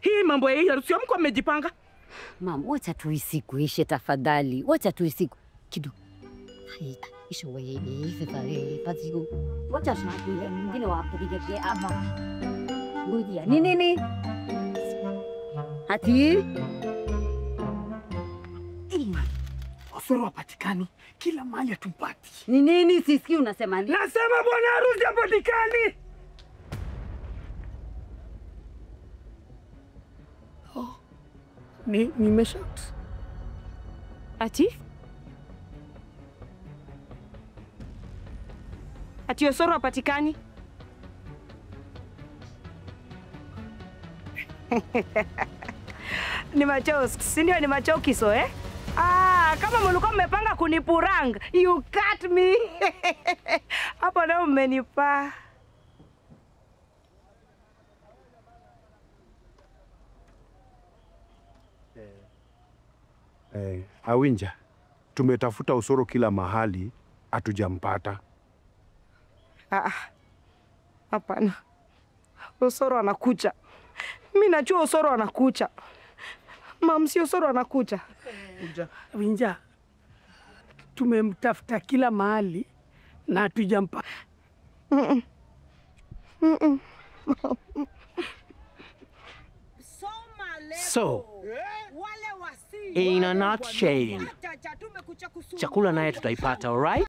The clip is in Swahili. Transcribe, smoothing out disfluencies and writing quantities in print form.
Hii mambo ya hii sio mko mmejipanga. Mam, wacha tu isikuishe tafadhali. Wacha tu isiku kidogo. Isho wewe sasa pasigo. Wacha shati mwingine wa kupiga hapa. Ngoja. Nini? Hati? Osoro hapatikani. Kila mahali hatumpati. Nini sisikii unasema nini? Nasema bwana harusi hapatikani. Nimeshout. Ati Osoro hapatikani? Ni machozi, si ndio? Ni machokiso eh? Kama mlikuwa mmepanga kunipurang, you cut me. Hapo ndio mmenipa. Awinja, tumetafuta Osoro kila mahali, hatujampata. Hapana. Osoro anakuja. Mimi najua Osoro anakuja. Mam, si Osoro anakuja. Winja, tumemtafuta kila mahali na hatujampata. So, in a nutshell, chakula naye tutaipata, alright?